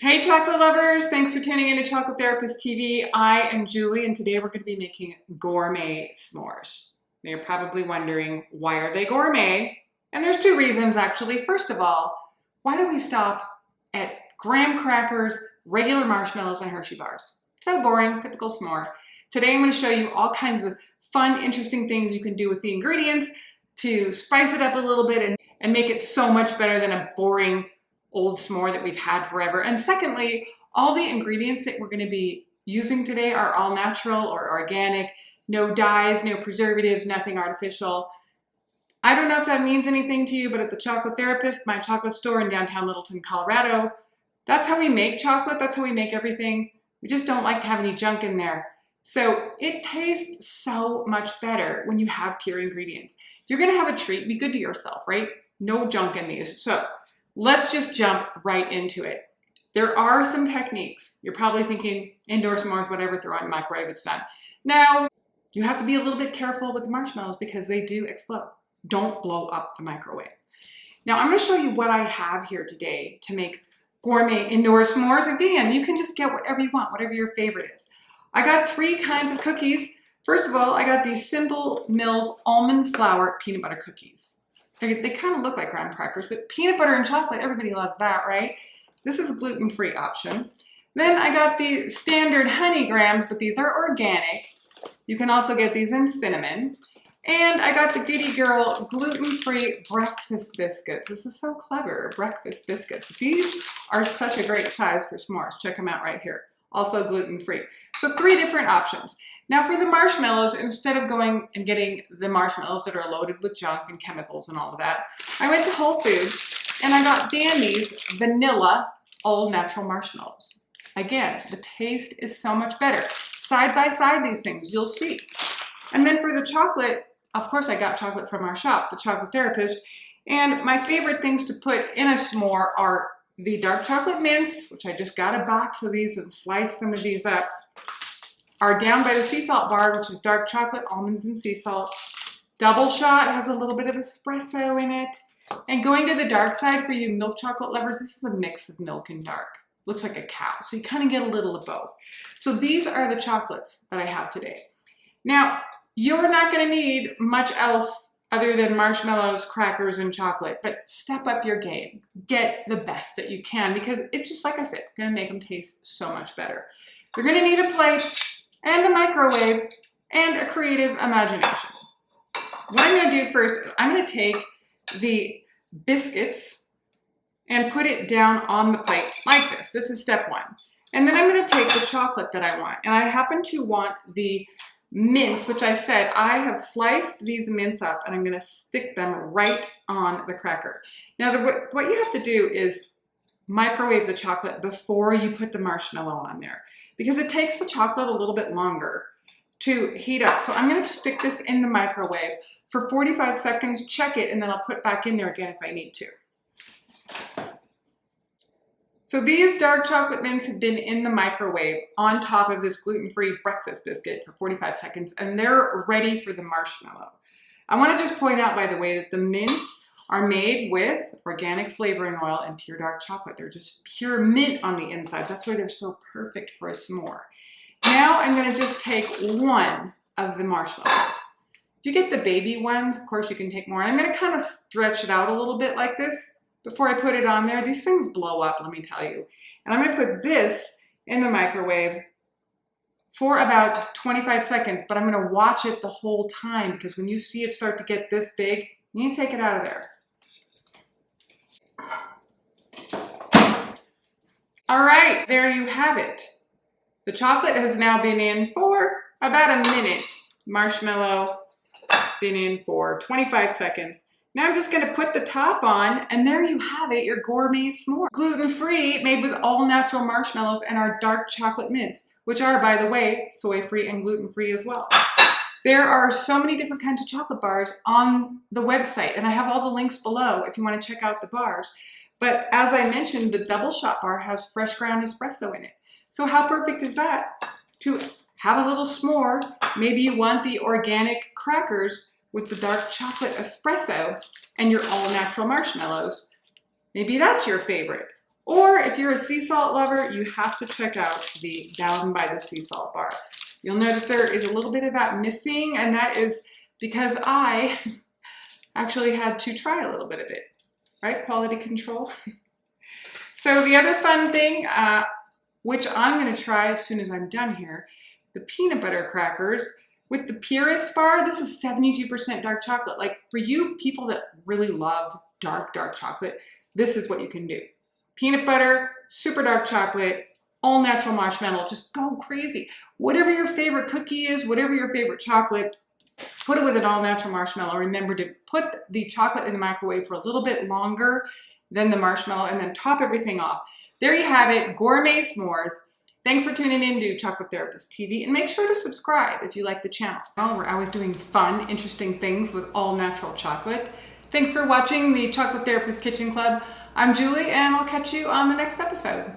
Hey chocolate lovers, thanks for tuning into Chocolate Therapist TV. I am Julie and today we're going to be making gourmet s'mores. Now you're probably wondering, why are they gourmet? And there's two reasons actually. First of all, why do we stop at graham crackers, regular marshmallows, and Hershey bars? So boring, typical s'more. Today I'm going to show you all kinds of fun, interesting things you can do with the ingredients to spice it up a little bit and make it so much better than a boring old s'more that we've had forever. And secondly, all the ingredients that we're going to be using today are all natural or organic, no dyes, no preservatives, nothing artificial. I don't know if that means anything to you, but at the Chocolate Therapist, my chocolate store in downtown Littleton, Colorado, that's how we make chocolate. That's how we make everything. We just don't like to have any junk in there. So it tastes so much better when you have pure ingredients. If you're going to have a treat, be good to yourself, right? No junk in these. So let's just jump right into it. There are some techniques. You're probably thinking indoor s'mores, whatever, throw it in the microwave, it's done. Now, you have to be a little bit careful with the marshmallows because they do explode. Don't blow up the microwave. Now, I'm going to show you what I have here today to make gourmet indoor s'mores. Again, you can just get whatever you want, whatever your favorite is. I got three kinds of cookies. First of all, I got these Simple Mills almond flour peanut butter cookies. They kind of look like graham crackers, but peanut butter and chocolate, everybody loves that, right? This is a gluten-free option. Then I got the standard honey grams, but these are organic. You can also get these in cinnamon. And I got the Goody Girl gluten-free breakfast biscuits. This is so clever, breakfast biscuits. These are such a great size for s'mores. Check them out right here. Also gluten-free. So three different options. Now for the marshmallows, instead of going and getting the marshmallows that are loaded with junk and chemicals and all of that, I went to Whole Foods and I got Danny's vanilla all natural marshmallows. Again, the taste is so much better. Side by side these things, you'll see. And then for the chocolate, of course I got chocolate from our shop, the Chocolate Therapist, and my favorite things to put in a s'more are the dark chocolate mints, which I just got a box of these and sliced some of these up. Our Down by the Sea Salt bar, which is dark chocolate, almonds, and sea salt. Double shot has a little bit of espresso in it. And going to the dark side for you milk chocolate lovers, this is a mix of milk and dark. Looks like a cow, so you kind of get a little of both. So these are the chocolates that I have today. Now, you're not going to need much else other than marshmallows, crackers, and chocolate, but step up your game. Get the best that you can because it's just, like I said, going to make them taste so much better. You're going to need a plate and a microwave, and a creative imagination. What I'm going to do first, I'm going to take the biscuits and put it down on the plate like this. This is step one. And then I'm going to take the chocolate that I want. And I happen to want the mints, which I said I have sliced these mints up and I'm going to stick them right on the cracker. Now, what you have to do is microwave the chocolate before you put the marshmallow on there, because it takes the chocolate a little bit longer to heat up. So I'm going to stick this in the microwave for 45 seconds, check it, and then I'll put it back in there again if I need to. So these dark chocolate mints have been in the microwave on top of this gluten-free breakfast biscuit for 45 seconds, and they're ready for the marshmallow. I want to just point out, by the way, that the mints are made with organic flavoring oil and pure dark chocolate. They're just pure mint on the inside. That's why they're so perfect for a s'more. Now I'm going to just take one of the marshmallows. If you get the baby ones, of course you can take more. And I'm going to kind of stretch it out a little bit like this before I put it on there. These things blow up, let me tell you. And I'm going to put this in the microwave for about 25 seconds, but I'm going to watch it the whole time because when you see it start to get this big, you need to take it out of there. All right, there you have it. The chocolate has now been in for about a minute. Marshmallow been in for 25 seconds. Now I'm just going to put the top on, and there you have it, your gourmet s'more. Gluten-free, made with all natural marshmallows and our dark chocolate mints, which are, by the way, soy-free and gluten-free as well. There are so many different kinds of chocolate bars on the website, and I have all the links below if you want to check out the bars. But as I mentioned, the double shot bar has fresh ground espresso in it. So how perfect is that to have a little s'more? Maybe you want the organic crackers with the dark chocolate espresso and your all natural marshmallows. Maybe that's your favorite. Or if you're a sea salt lover, you have to check out the Down by the Sea Salt bar. You'll notice there is a little bit of that missing, and that is because I actually had to try a little bit of it, right? Quality control. So the other fun thing, which I'm gonna try as soon as I'm done here, the peanut butter crackers with the Purist bar. This is 72% dark chocolate. Like for you people that really love dark chocolate, this is what you can do. Peanut butter, super dark chocolate, all natural marshmallow, just go crazy. Whatever your favorite cookie is, whatever your favorite chocolate, put it with an all natural marshmallow. Remember to put the chocolate in the microwave for a little bit longer than the marshmallow, and then top everything off. There you have it, gourmet s'mores. Thanks for tuning in to Chocolate Therapist TV, and make sure to subscribe if you like the channel. We're always doing fun, interesting things with all natural chocolate. Thanks for watching the Chocolate Therapist Kitchen Club. I'm Julie, and I'll catch you on the next episode.